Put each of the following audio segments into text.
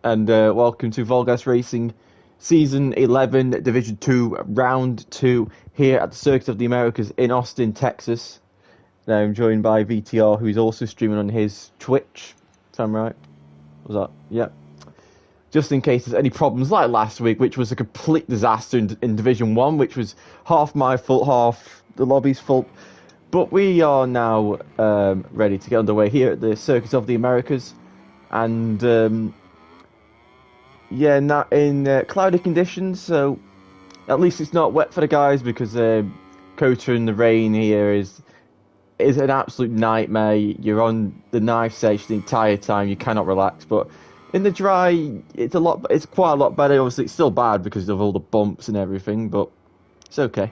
and welcome to VollGazzRacing Season 11, Division 2, Round 2, here at the Circuit of the Americas in Austin, Texas. Now I'm joined by VTR, who is also streaming on his Twitch, if I'm right. Was that? Yep. Just in case there's any problems like last week, which was a complete disaster in Division 1, which was half my fault, half the lobby's fault. But we are now ready to get underway here at the Circuit of the Americas. And yeah, not in cloudy conditions, so at least it's not wet for the guys, because Kota in the rain here is an absolute nightmare. You're on the knife edge the entire time. You cannot relax. But in the dry, it's quite a lot better. Obviously, it's still bad because of all the bumps and everything, but it's okay.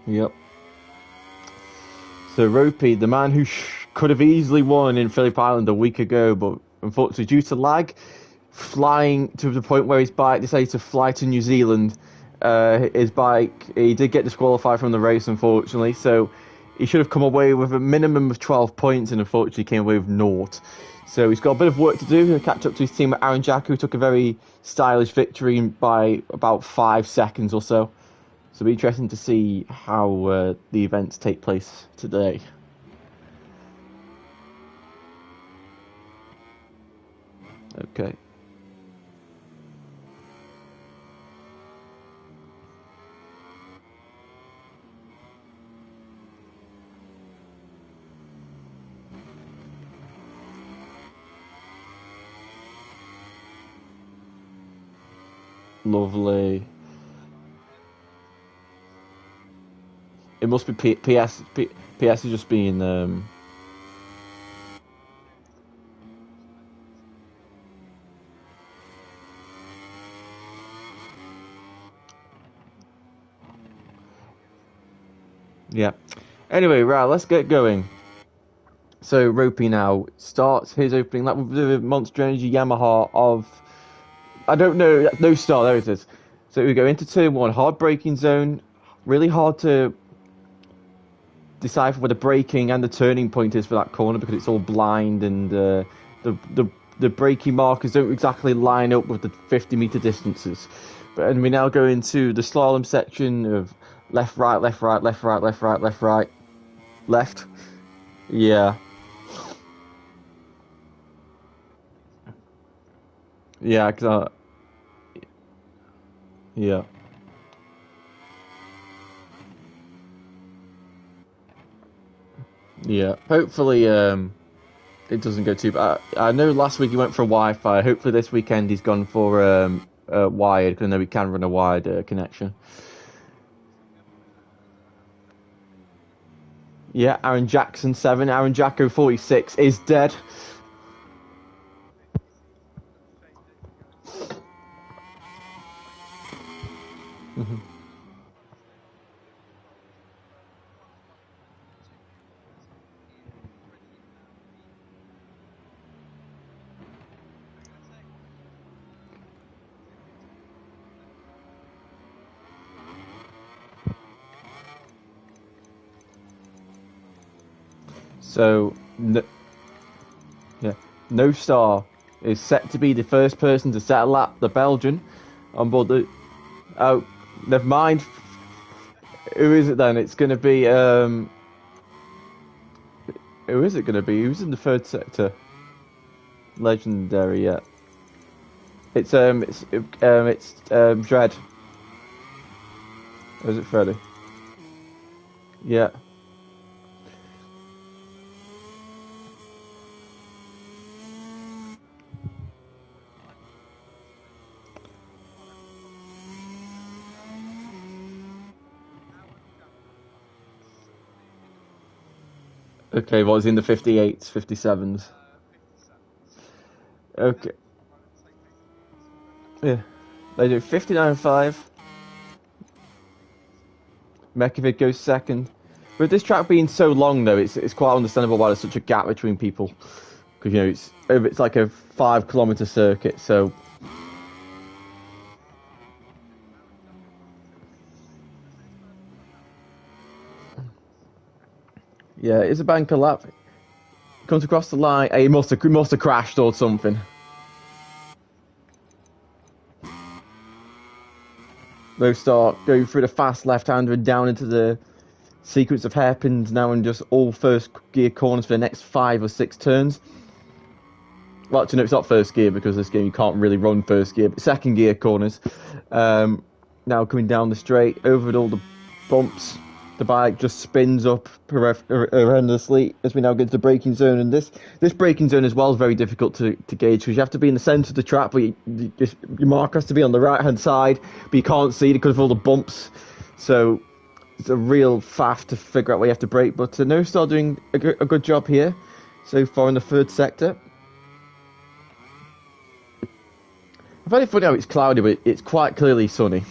Yep. So Ropey, the man who could have easily won in Phillip Island a week ago, but unfortunately due to lag, flying to the point where his bike decided to fly to New Zealand. His bike, he did get disqualified from the race, unfortunately, so he should have come away with a minimum of 12 points, and unfortunately came away with naught. So he's got a bit of work to do to catch up to his team at Aaron Jack, who took a very stylish victory by about 5 seconds or so. So it'll be interesting to see how the events take place today. Okay. Lovely. It must be PS. PS is just being yeah. Anyway, right, let's get going. So Ropey now starts his opening lap with the Monster Energy Yamaha of, I don't know, no star. There it is. So we go into turn 1, hard braking zone. Really hard to decipher where the braking and the turning point is for that corner, because it's all blind, and the braking markers don't exactly line up with the 50-meter distances. And we now go into the slalom section of left, right, left, right, left, right, left, right, left, right, left. Yeah. Yeah, yeah. Yeah. Hopefully, it doesn't go too bad. I know last week he went for Wi-Fi. Hopefully this weekend he's gone for wired, because I know we can run a wired connection. Yeah, Aaron Jackson 7. Aaron Jacko 46 is dead. So, yeah, No Star is set to be the first person to set a lap, the Belgian, on board the. Oh, never mind. Who is it then? It's going to be. Who is it going to be? Who's in the third sector? Legendary, yeah. It's Dread. Or is it Freddy? Yeah. Okay, what was in the 58s, 57s? Okay. Yeah. They do 59.5. Mekovic goes second. With this track being so long, though, it's quite understandable why there's such a gap between people. Because, you know, it's like a 5-kilometer circuit, so. Yeah, it's a banker lap. Comes across the line. He must have crashed or something. They start going through the fast left-hander and down into the sequence of hairpins now, and just all first gear corners for the next 5 or 6 turns. Well, actually, no, it's not first gear because this game you can't really run first gear, but second gear corners. Now coming down the straight, over all the bumps, the bike just spins up horrendously as we now get to the braking zone. And this braking zone as well is very difficult to gauge because you have to be in the centre of the track, but your marker has to be on the right-hand side, but you can't see it because of all the bumps. So it's a real faff to figure out where you have to brake. But No Star doing a good job here so far in the third sector. I find it funny how it's cloudy, but it's quite clearly sunny.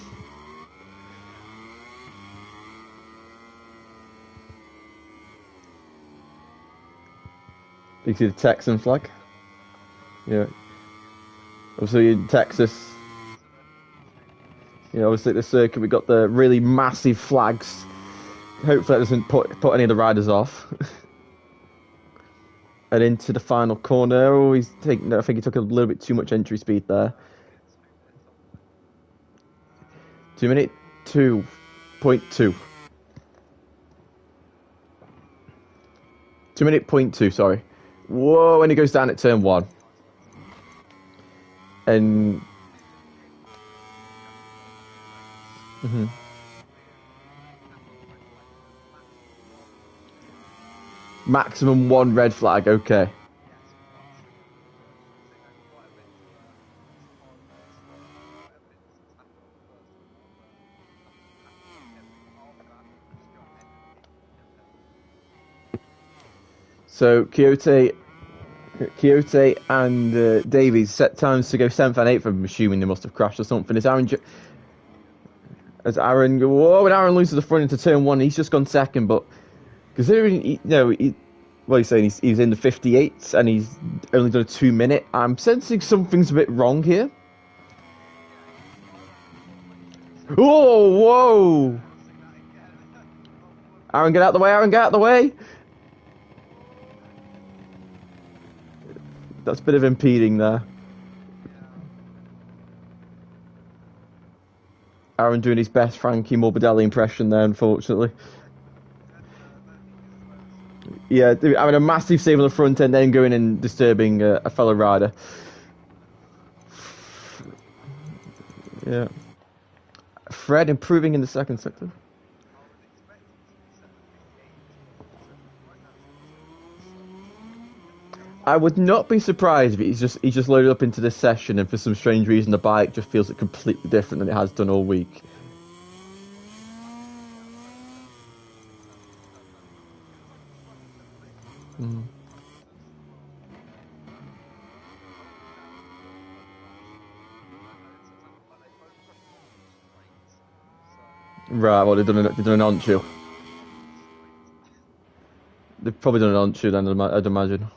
You can see the Texan flag. Yeah. Obviously in Texas, obviously at the circuit we got the really massive flags. Hopefully that doesn't put any of the riders off. And into the final corner. Oh, I think he took a little bit too much entry speed there. 2 minute 2.2. 2 minute 0.2, sorry. Whoa, and he goes down at turn 1. And maximum 1 red flag, okay. So Quixote and Davies set times to go 7th and 8th. I'm assuming they must have crashed or something. As Aaron, whoa, and Aaron loses the front into turn 1. He's just gone second, but considering he's saying he's in the 58s and he's only done a 2 minute. I'm sensing something's a bit wrong here. Oh, whoa! Aaron, get out the way! Aaron, get out the way! That's a bit of impeding there. Aaron doing his best Frankie Morbidelli impression there, unfortunately. Yeah, having a massive save on the front end, then going and disturbing a fellow rider. Yeah. Fred improving in the second sector. I would not be surprised if he's just loaded up into this session and for some strange reason the bike just feels completely different than it has done all week. Right, well they've done an on-chill. They've probably done an on-chill then, I'd imagine.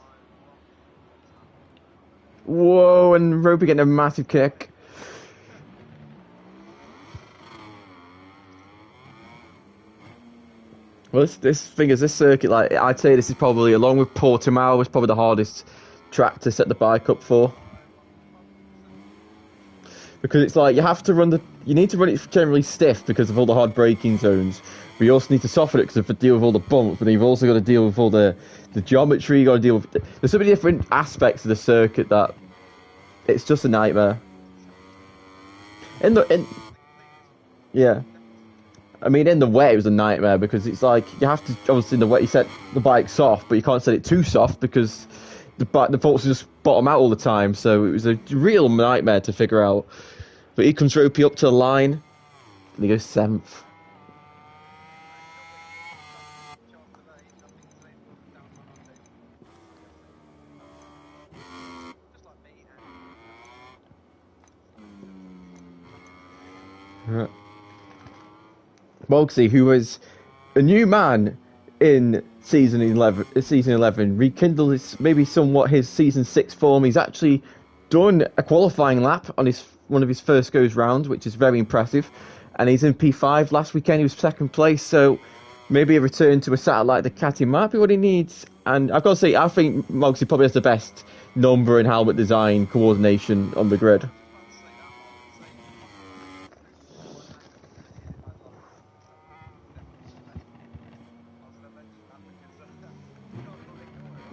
Whoa, and Ropey getting a massive kick. Well, this circuit, like I'd say, this is probably, along with Portimao, was probably the hardest track to set the bike up for. Because it's like you need to run it generally stiff because of all the hard braking zones. But you also need to soften it because of the deal with all the bumps. But you've also got to deal with all the geometry. You got to deal with. There's so many different aspects of the circuit that it's just a nightmare. Yeah. I mean, in the wet, it was a nightmare because it's like you have to, obviously, in the wet, you set the bike soft, but you can't set it too soft because the faults just bottom out all the time. So it was a real nightmare to figure out. But he comes Ropey up to the line, and he goes 7th. Right. Bogsy, who was a new man in season 11, rekindled maybe somewhat his season 6 form. He's actually done a qualifying lap on one of his first goes round, which is very impressive. And he's in P5. Last weekend he was 2nd place, so maybe a return to a satellite Ducati might be what he needs. And I've got to say, I think Moxie probably has the best number and helmet design coordination on the grid.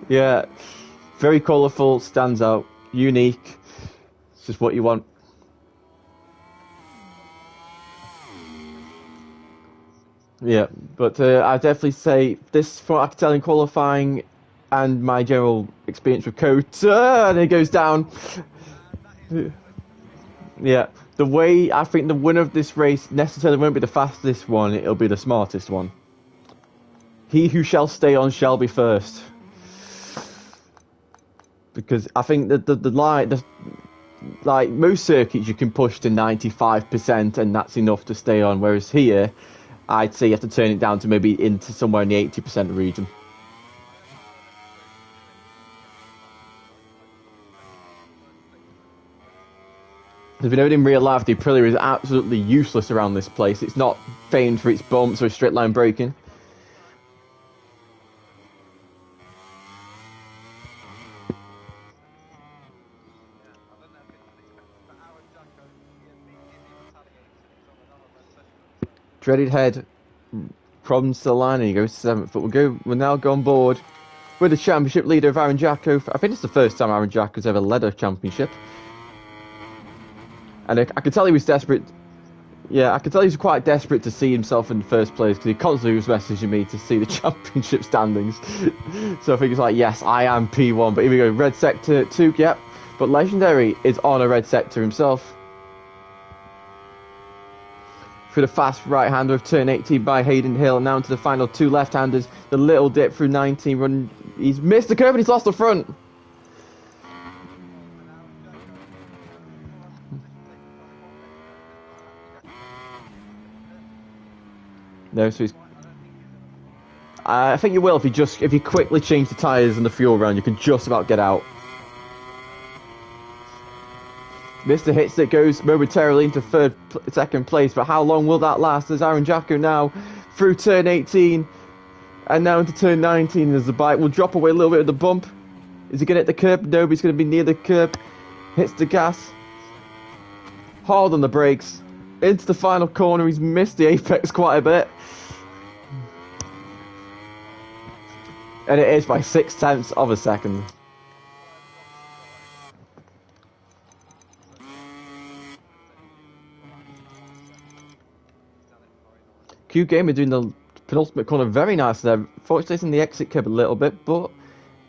Yeah, very colourful, stands out, unique. It's just what you want. Yeah, but I definitely say this, from what I can tell in qualifying and my general experience with Kota, and it goes down. Yeah, the way I think the winner of this race necessarily won't be the fastest one, it'll be the smartest one. He who shall stay on shall be first. Because I think that the line, like most circuits, you can push to 95% and that's enough to stay on. Whereas here, I'd say you have to turn it down to maybe into somewhere in the 80% region. If you know it in real life, the Aprilia is absolutely useless around this place. It's not famed for its bumps or straight line braking. Dreaded head problems to the line and he goes 7th, but we'll now go on board with the championship leader of Aaron Jacko. I think it's the first time Aaron Jacko's ever led a championship. And I could tell he was desperate. Yeah, I could tell he was quite desperate to see himself in the first place because he constantly was messaging me to see the championship standings. So I think it's like, yes, I am P1. But here we go, red sector 2, yep. But Legendary is on a red sector himself. Through the fast right-hander of turn 18 by Hayden Hill, and now into the final 2 left-handers. The little dip through 19 run. He's missed the curve and he's lost the front. No, so he's. I think you will if you quickly change the tyres and the fuel around, you can just about get out. Mr. Hitstick goes momentarily into second place, but how long will that last? There's Aaron Jacko now through turn 18 and now into turn 19 as the bike will drop away a little bit of the bump. Is he going to hit the curb? No, but he's going to be near the curb. Hits the gas. Hard on the brakes. Into the final corner. He's missed the apex quite a bit. And it is by 0.6 of a second. Q Gamer doing the penultimate corner very nice there. Fortunately, it's in the exit curb a little bit, but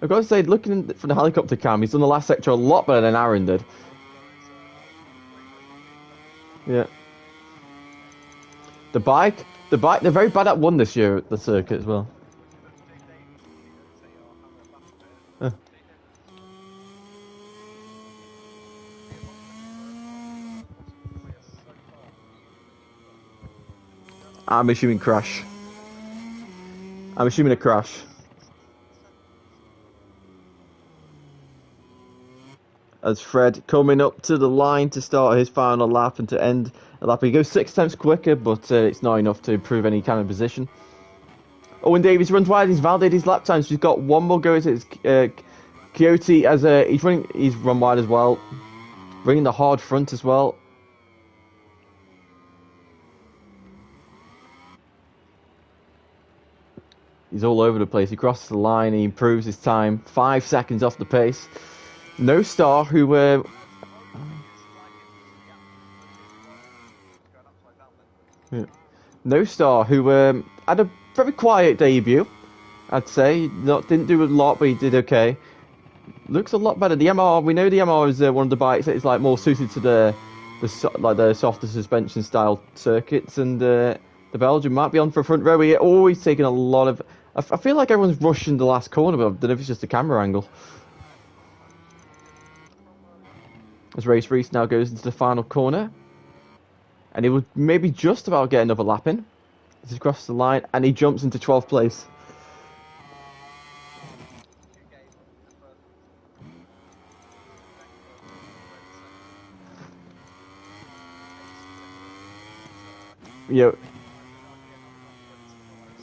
I've got to say, looking from the helicopter cam, he's done the last sector a lot better than Aaron did. Yeah. The bike, they're very bad at one this year at the circuit as well. I'm assuming crash. I'm assuming a crash. As Fred coming up to the line to start his final lap and to end a lap. He goes 6 times quicker, but it's not enough to improve any kind of position. Owen Davies runs wide. He's validated his lap times. So he's got one more go. It's Coyote as he's run wide as well, bringing the hard front as well. He's all over the place. He crosses the line. He improves his time. 5 seconds off the pace. No Star, who No Star, who had a very quiet debut, I'd say. Didn't do a lot, but he did okay. Looks a lot better. The MR, we know the MR is one of the bikes that is like more suited to the softer suspension style circuits, and the Belgian might be on for a front row. He's always taking a lot of. I feel like everyone's rushing the last corner, but I don't know if it's just a camera angle. As Race Reese now goes into the final corner, and he will maybe just about get another lap in. He's across the line, and he jumps into 12th place.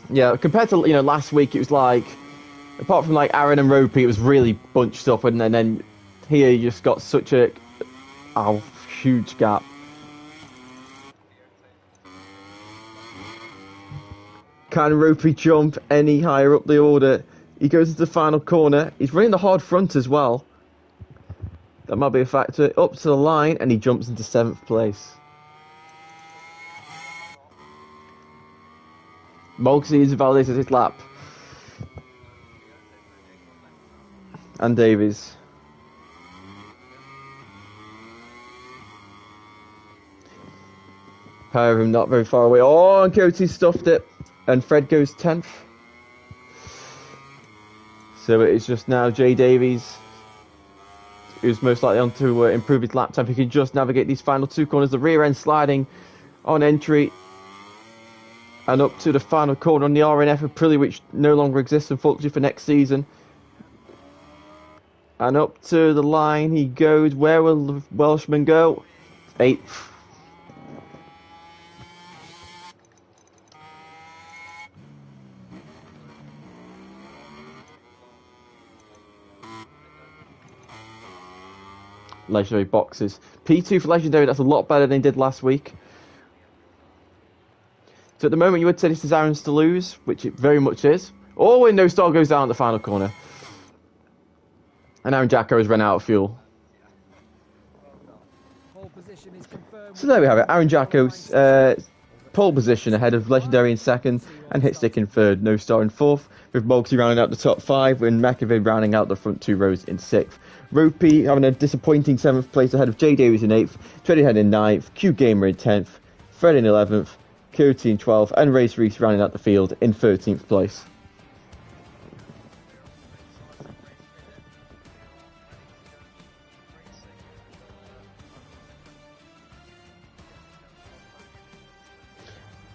Yeah, compared to last week, it was like apart from like Aaron and Ropey, it was really bunched up, and then here you just got such a huge gap. Can Ropey jump any higher up the order? He goes into the final corner. He's running the hard front as well. That might be a factor. Up to the line, and he jumps into 7th place. Mulcahy invalidated his lap. And Davies. Pair of him not very far away. Oh, and Coty stuffed it. And Fred goes 10th. So it is just now Jay Davies, who's most likely on to improve his lap time. He can just navigate these final 2 corners. The rear end sliding on entry. And up to the final corner on the RNF of Prix, which no longer exists, unfortunately, for next season. And up to the line he goes. Where will the Welshman go? 8th. Legendary boxes. P2 for Legendary, that's a lot better than he did last week. So at the moment you would say this is Aaron's to lose, which it very much is. Oh, and No Star goes down at the final corner. And Aaron Jacko has run out of fuel. So there we have it. Aaron Jacko's pole position ahead of Legendary in 2nd and Hitstick in 3rd. No Star in 4th, with Mulcahy rounding out the top 5 and McAvey rounding out the front 2 rows in 6th. Ropey having a disappointing 7th place ahead of Jay Davies in 8th, Treadyhead in 9th, Q Gamer in 10th, Fred in 11th, Coty in 12th, and Race Reese rounding out the field in 13th place.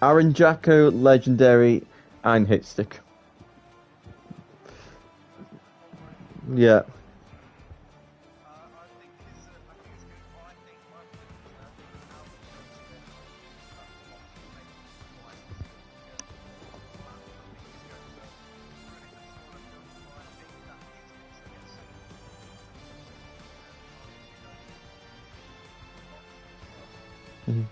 Aaron Jacko, Legendary, and Hitstick. Yeah. Mm-hmm.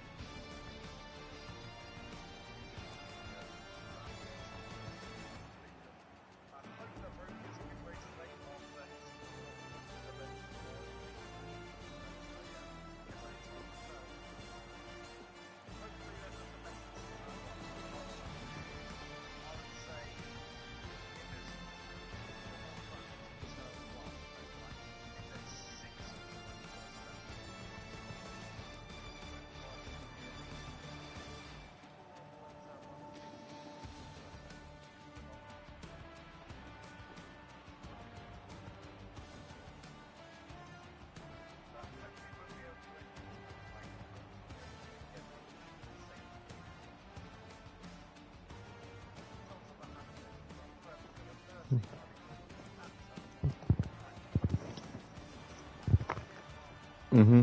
Mm-hmm.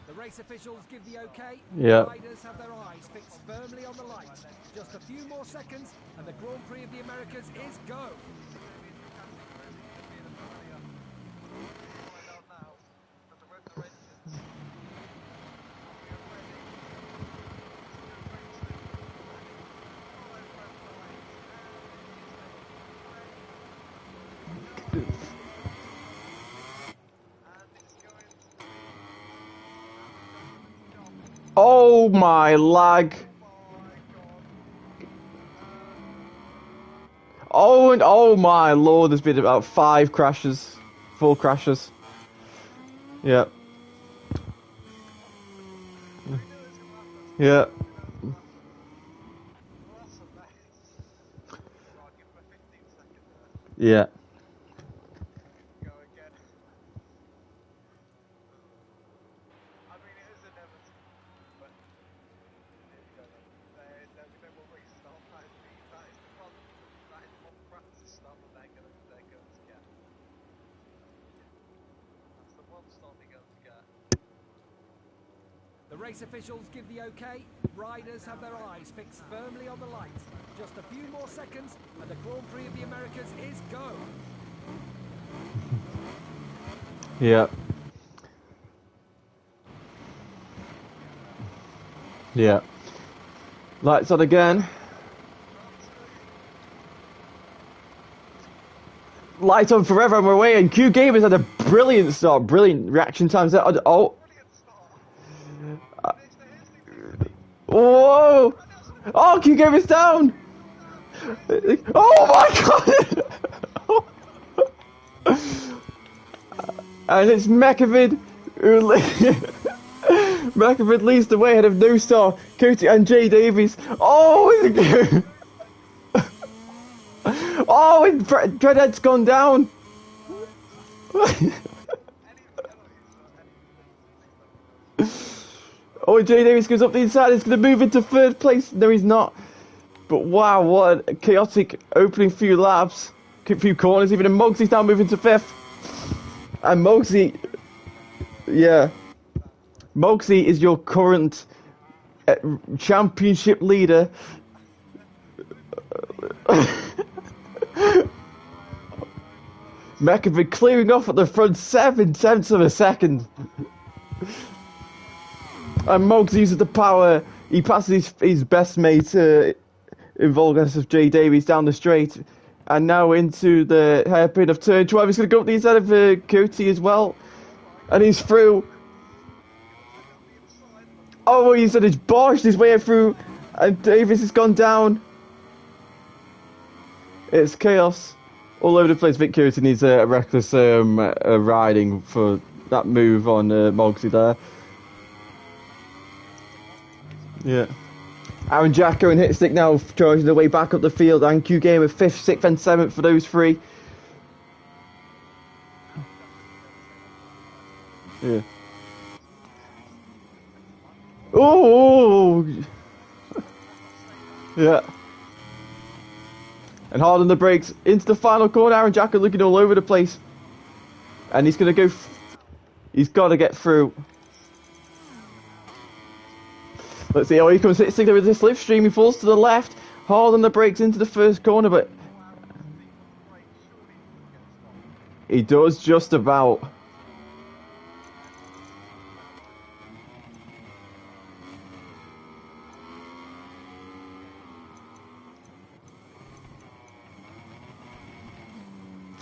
The race officials give the okay. Yeah. Riders have their eyes fixed firmly on the light. Just a few more seconds and the Grand Prix of the Americas is go. Oh my lag. Oh, and oh my lord, there's been about 5 crashes. 4 crashes. Yeah. Yeah. Yeah. The race officials give the okay. Riders have their eyes fixed firmly on the light. Just a few more seconds and the Grand Prix of the Americas is go. Yeah. Yeah. Lights on again. Lights on forever and we're away. And Q Gamers had a brilliant start. Brilliant reaction times there. Oh. Whoa. Oh, Q Gamers down. Oh my god. And it's Mekovid who Mekovid leads the way ahead of No Star, Cody and Jay Davies. Oh, oh, and Dreadhead's gone down. Oh, Jay Davies goes up the inside. He's going to move into third place. No, he's not. But wow, what a chaotic opening few laps, few corners. Even Mugsy's now moving to fifth. And Mugsy, yeah, Mugsy is your current championship leader. Mekovid clearing off at the front 7/10 of a second. And Mugsy uses the power. He passes his best mate in VollGazzRacing of Jay Davies down the straight. And now into the hairpin of turn 12. He's going to go up the inside of Cody as well. And he's through. Oh, he's barged his way through. And Davies has gone down. It's chaos all over the place. Vic Cody needs a reckless riding for that move on Mugsy there. Yeah. Aaron Jacko and Hitstick now charging their way back up the field, and Q Gamer 5th, 6th and 7th for those three. Yeah. Oh! Yeah. And hard on the brakes into the final corner. Aaron Jacko looking all over the place. And he's going to go... he's got to get through. Let's see, oh, he comes Hitstick there with the slipstream. He falls to the left. Hard on the brakes into the first corner, but... he does just about.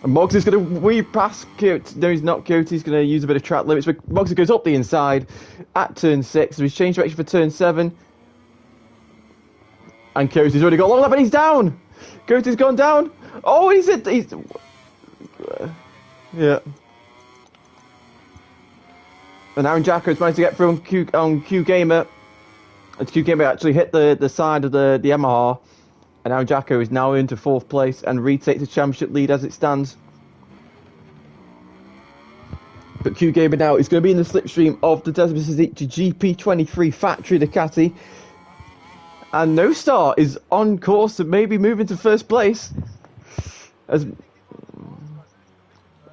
And Moggs is going to weave past Coyote. No, he's not Coyote. He's going to use a bit of track limits. But Moggs goes up the inside at turn 6. So he's changed direction for turn 7. And Coyote's already got a long lap, and he's down. Coyote's gone down. Oh, he's it. He's yeah. And Aaron Jacko's managed to get through on Q Gamer. And Q Gamer actually hit the side of the Yamaha. And now Jacko is now into 4th place and retakes the championship lead as it stands. But Q Gamer now is going to be in the slipstream of the Desmond Suzuki GP23 factory Ducati. And No Star is on course to maybe move into 1st place. As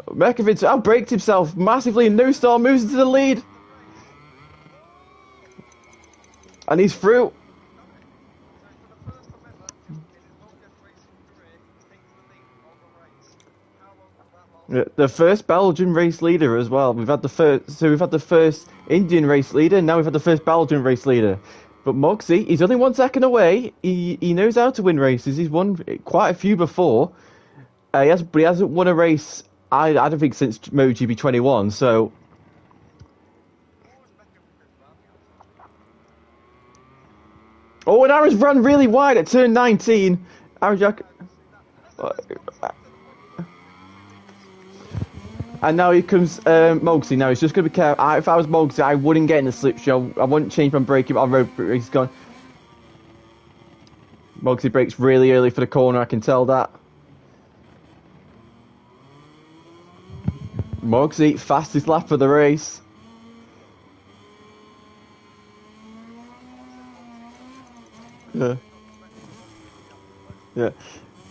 Mekovid outbraked himself massively and No Star moves into the lead. And he's through. The first Belgian race leader as well. We've had the first Indian race leader, and now we've had the first Belgian race leader. But Moxie, he's only 1 second away. He knows how to win races. He's won quite a few before. But he hasn't won a race. I don't think since MotoGP 21. So. Oh, and Aaron's run really wide at turn 19. Aaron Jack. And now here comes Mogsy. Now he's just going to be careful. If I was Mogsy, I wouldn't get in the slipstream. I wouldn't change from braking on road. He's gone. Mogsy brakes really early for the corner. I can tell that. Mogsy, fastest lap of the race. Yeah. Yeah.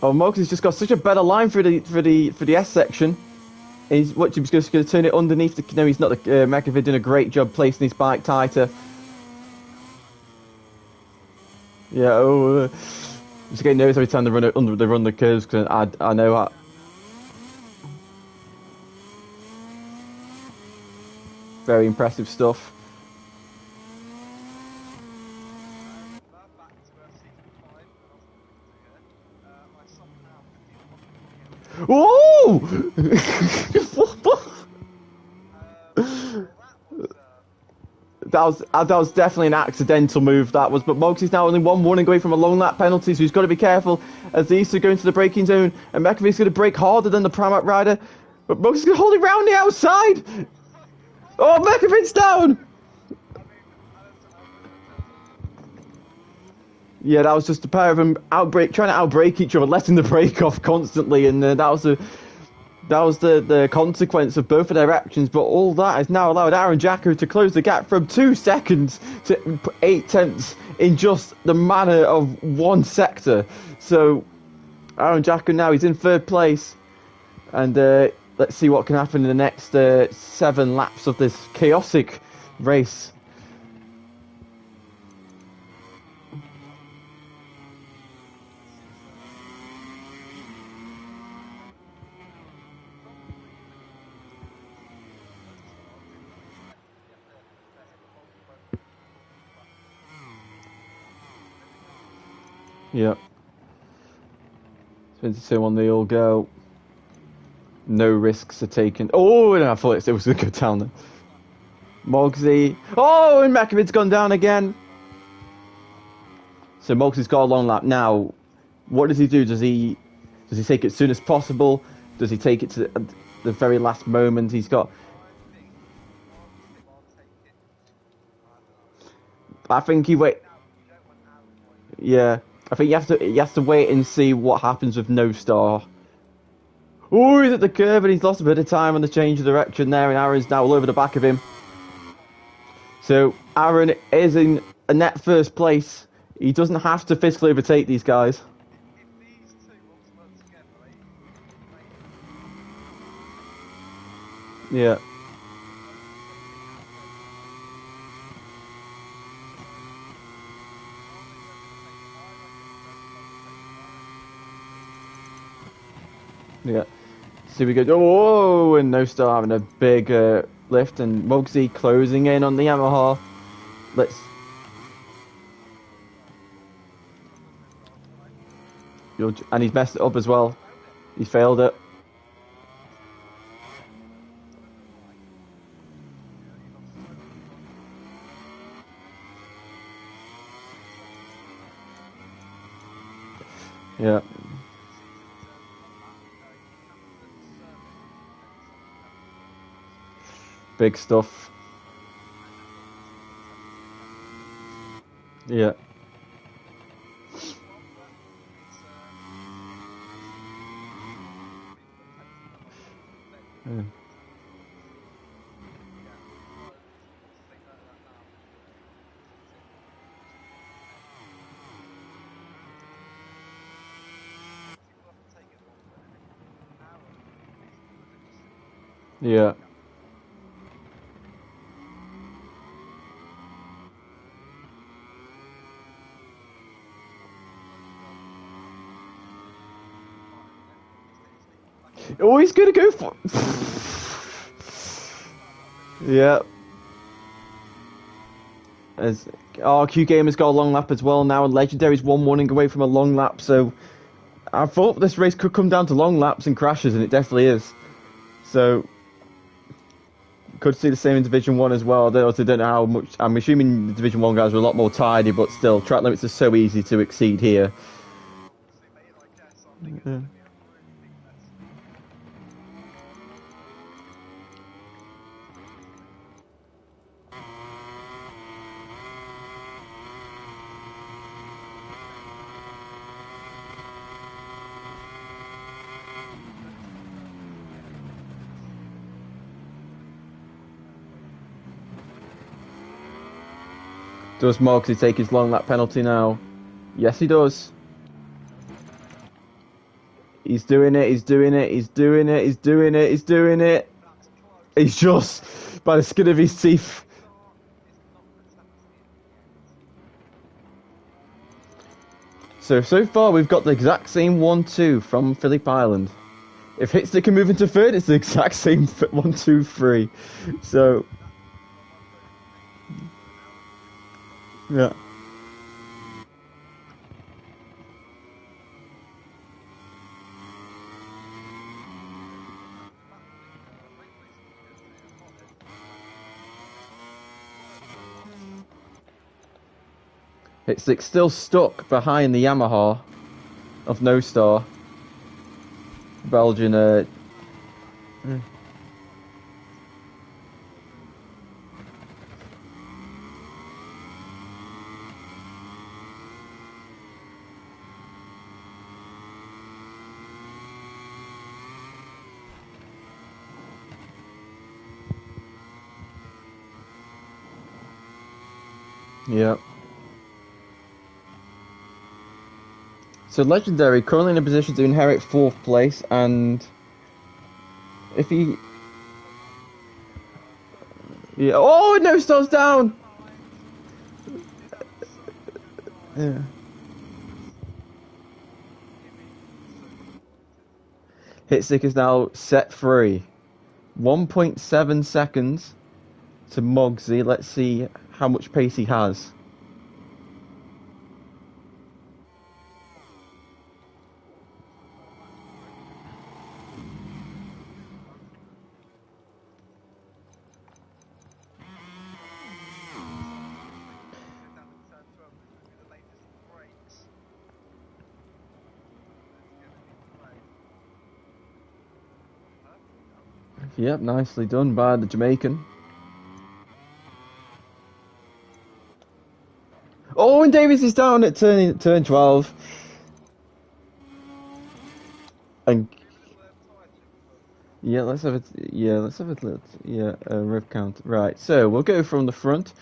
Oh, Mogsy's just got such a better line for the S section. He's just going to turn it underneath the... No, he's not. Mekovid doing a great job placing his bike tighter. Yeah, just getting nervous every time they run the curves because I know how. Very impressive stuff. Oh! That was definitely an accidental move. That was, but Moggs is now only one warning away from a long lap penalty, so he's got to be careful as these two go into the braking zone. And Mekovic's going to brake harder than the Pramac rider, but Moggs is going to hold it round the outside. Oh, Mekovic's down. Yeah, that was just a pair of them trying to outbrake each other, letting the brake off constantly, and that was the consequence of both of their actions. But all that has now allowed Aaron Jacko to close the gap from 2 seconds to 8/10 in just the manner of one sector. So Aaron Jacko now he's in 3rd place, and let's see what can happen in the next 7 laps of this chaotic race. Yep. Into 2 on, they all go. No risks are taken. Oh, and I thought it was going to go down there. Moggsy. Oh, and Mekovic's gone down again. So Moggsy's got a long lap now. What does he do? Does he take it as soon as possible? Does he take it to the very last moment? He's got. I think he wait. Yeah, I think you have to wait and see what happens with No Star. Oh, he's at the curve and he's lost a bit of time on the change of direction there, and Aaron's now all over the back of him. So Aaron is in a net 1st place. He doesn't have to physically overtake these guys. Yeah. Yeah. So we go. Oh, and No Star having a big lift, and Moggsy closing in on the Yamaha. And he's messed it up as well. He's failed it. Yeah. Big stuff. Yeah. Yeah. Yeah. Oh, he's gonna go for. Yeah. As RQ Gamer's got a long lap as well now, and Legendary's 1 warning away from a long lap. So I thought this race could come down to long laps and crashes, and it definitely is. So could see the same in Division 1 as well. I also don't know how much. I'm assuming the Division 1 guys are a lot more tidy, but still, track limits are so easy to exceed here. Yeah. Does Moggsy take his long lap penalty now? Yes, he does. He's doing it, he's doing it, he's doing it, he's doing it, he's doing it. He's just by the skin of his teeth. So far we've got the exact same 1-2 from Phillip Island. If Hitstick can move into third, it's the exact same 1-2-3. So, yeah. Hitstick still stuck behind the Yamaha of No Star. Belgian, yeah. So Legendary currently in a position to inherit 4th place, and if he, yeah, oh No Star's down. Yeah. Hitstick is now set free. 1.7 seconds to Mogsy. Let's see how much pace he has. Yep, nicely done by the Jamaican. Oh, and Davis is down at turn 12. And yeah, let's have a rev count. Right, so we'll go from the front.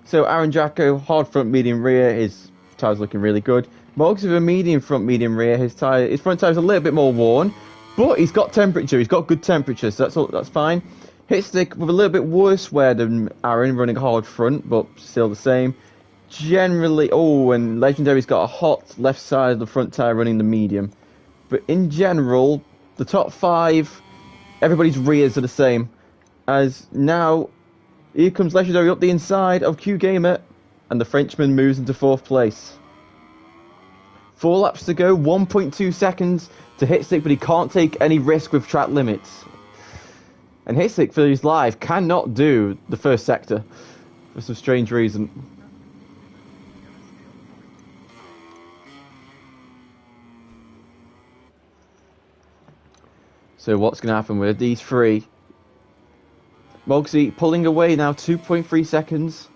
So Aaron Jacko, hard front, medium rear. His tyres looking really good. Moggs with a medium front, medium rear. His front tyre's a little bit more worn, but he's got temperature. He's got good temperature, so that's fine. Hitstick with a little bit worse wear than Aaron, running hard front, but still the same. Generally, oh, and Legendary's got a hot left side of the front tyre running the medium. But in general, the top 5, everybody's rears are the same. As now, here comes Legendary up the inside of Q Gamer, and the Frenchman moves into 4th place. 4 laps to go, 1.2 seconds to Hitstick, but he can't take any risk with track limits. And Hitstick, for his life, cannot do the first sector for some strange reason. So what's going to happen with these 3? Mogsy pulling away now, 2.3 seconds.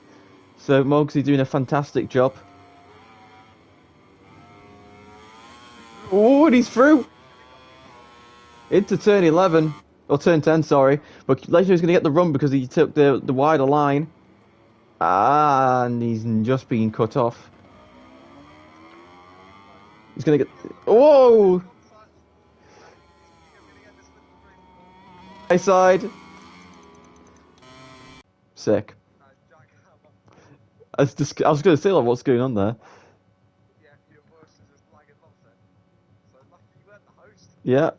So Mogsy doing a fantastic job. Oh, and he's through! Into turn 11. Or turn 10, sorry. But Legendary's going to get the run because he took the wider line. Ah, and he's just being cut off. He's going to get... Whoa! High side. Sick. I was going to say, like, what's going on there? Yeah.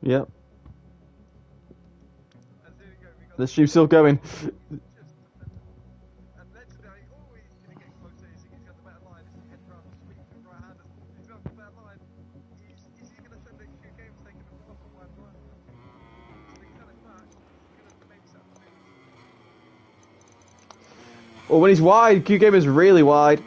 Yep. The stream's still going. Well, when he's wide, Q Game is really wide.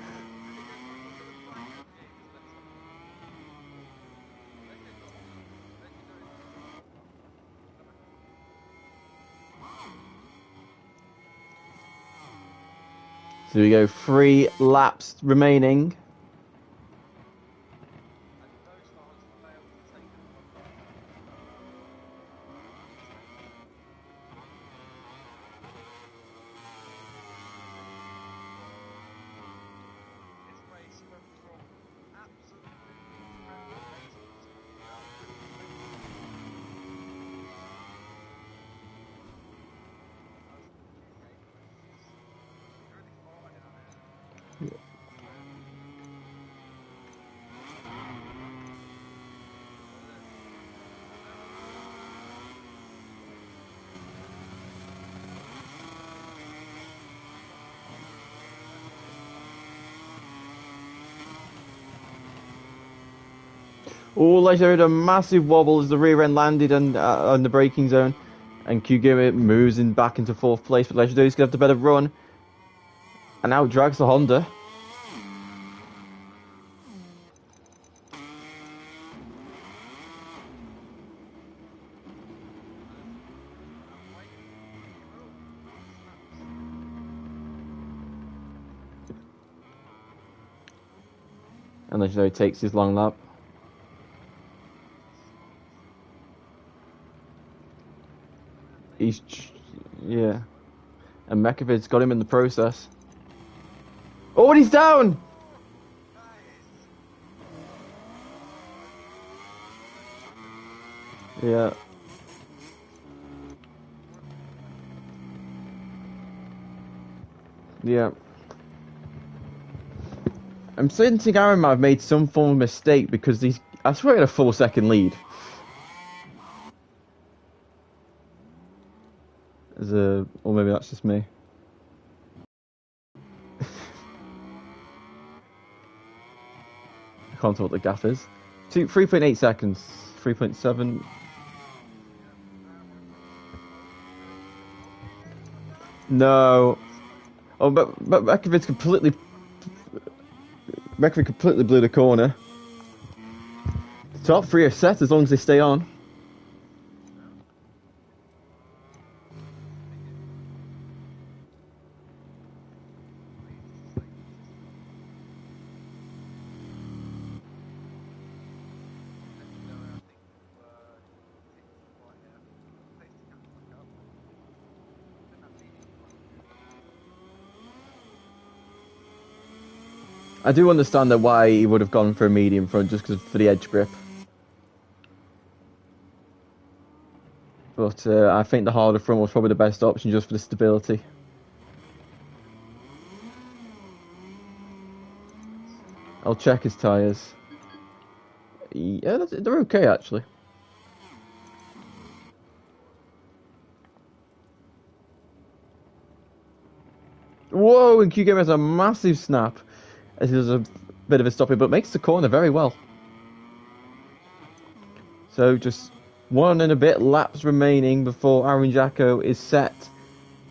So we go 3 laps remaining. Oh, Leisure had a massive wobble as the rear end landed on the braking zone, and Qgame moves in back into 4th place. But Legendary is going to have the better run, and out drags the Honda. And Legendary takes his long lap. Yeah. And Mekovid's got him in the process. Oh, and he's down! Yeah. Yeah. I'm sensing Aaron might have made some form of mistake because I swear he had a 4-second lead. Or maybe that's just me. I can't tell what the gap is. 3.8 seconds. 3.7. No. Oh, but Mekovid completely blew the corner. The top 3 are set as long as they stay on. I do understand that why he would have gone for a medium front, just for the edge grip. But I think the harder front was probably the best option just for the stability. I'll check his tyres. Yeah, they're okay actually. Whoa, and Qgame has a massive snap as he does a bit of a stopping, but makes the corner very well. So just 1 and a bit laps remaining before Aaron Jacko is set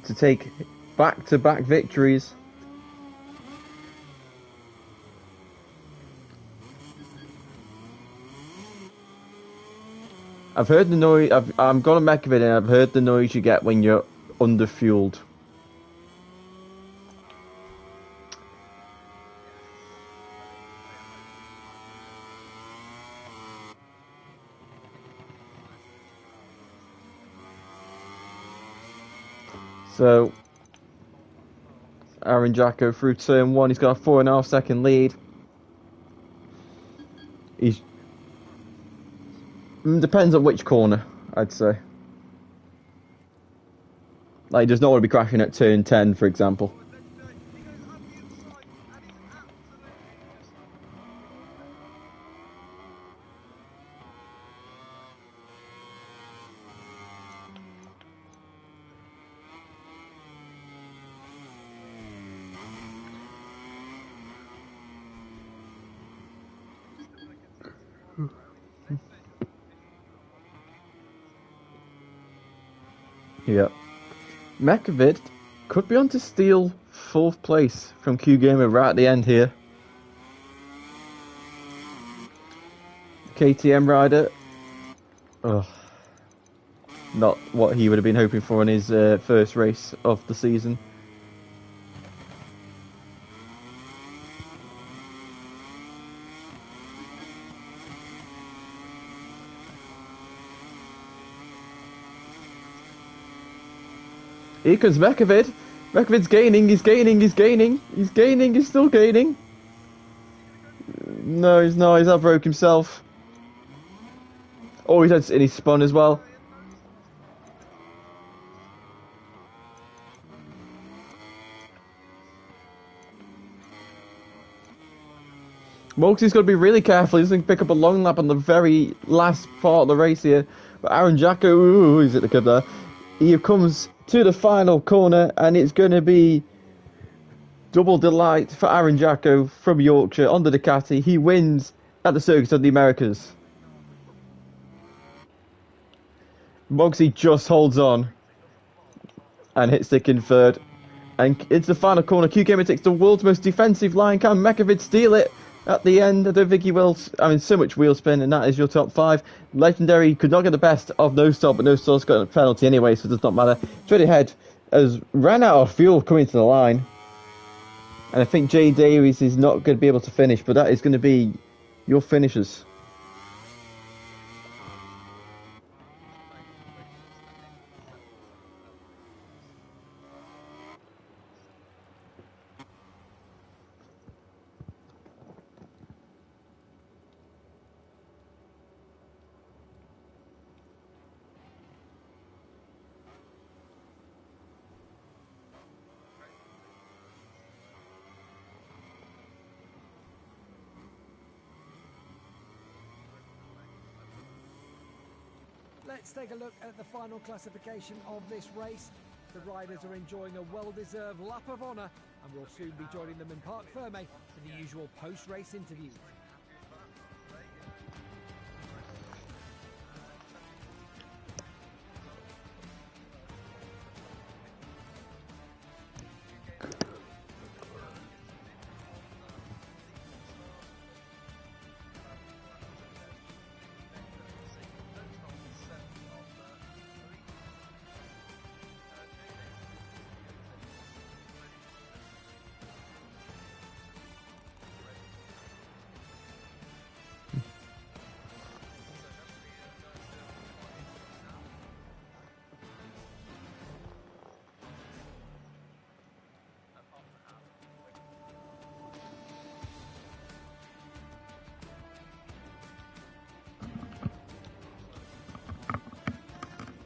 to take back-to-back victories. I've heard the noise. I'm gonna Mekovid, and I've heard the noise you get when you're underfueled. So, Aaron Jacko through turn 1, he's got a 4.5-second lead. He's depends on which corner, I'd say. Like, he does not want to be crashing at turn 10, for example. Yeah. Mekovid could be on to steal 4th place from Qgamer right at the end here. KTM rider. Oh, not what he would have been hoping for in his first race of the season. Here comes Mekovid. Mekovid's gaining, he's gaining, he's gaining, he's gaining, he's still gaining. No, he's not, he's outbroke himself. Oh, and he's spun as well. Moxie's got to be really careful. He's going to pick up a long lap on the very last part of the race here. But Aaron Jacko, ooh, he's at the cup there. He comes to the final corner, and it's going to be double delight for Aaron Jacko from Yorkshire on the Ducati. He wins at the Circuit of the Americas. Moxie just holds on and hits stick in third. And it's the final corner. Q Gamer takes the world's most defensive line. Can Mekovic steal it at the end? I don't think he will. I mean, so much wheel spin, and that is your top 5. Legendary could not get the best of No Stop, but No Stop's got a penalty anyway, so it does not matter. Straight ahead has ran out of fuel coming to the line. And I think Jay Davies is not going to be able to finish, but that is going to be your finishers. Let's take a look at the final classification of this race. The riders are enjoying a well-deserved lap of honour, and we'll soon be joining them in Parc Ferme for the usual post-race interviews.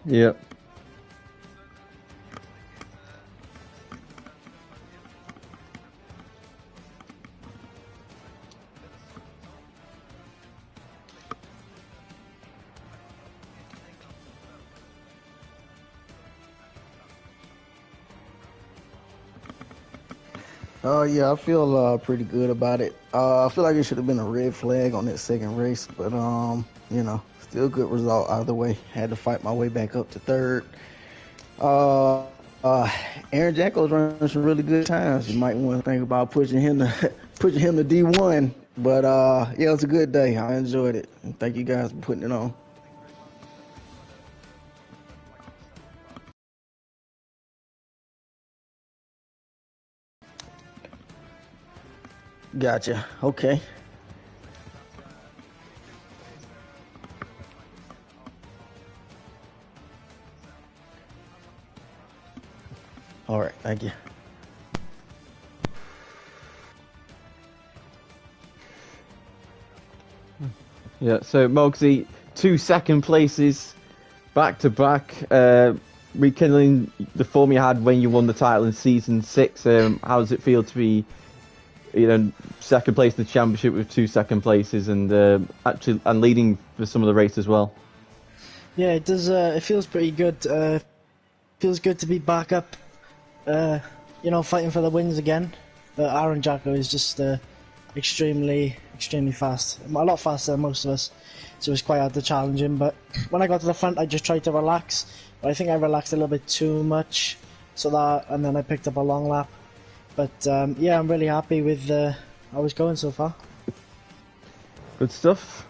Yep. Yeah, I feel pretty good about it. I feel like it should have been a red flag on that second race, but you know, still good result either way. Had to fight my way back up to third. Aaron Jacko's running some really good times. You might want to think about pushing him to D1. But yeah, it was a good day. I enjoyed it. And thank you guys for putting it on. Gotcha. Okay. All right. Thank you. Yeah, so Mogsy, 2 second places back to back, rekindling the form you had when you won the title in season 6. How does it feel to be, you know, second place in the championship with 2 second places and actually leading for some of the race as well? Yeah, it does. It feels pretty good. Feels good to be back up. You know, fighting for the wins again. But Aaron Jacko is just extremely fast. A lot faster than most of us. So it was quite hard to challenge him. But when I got to the front, I just tried to relax. But I think I relaxed a little bit too much. And then I picked up a long lap. But yeah, I'm really happy with how it's going so far. Good stuff.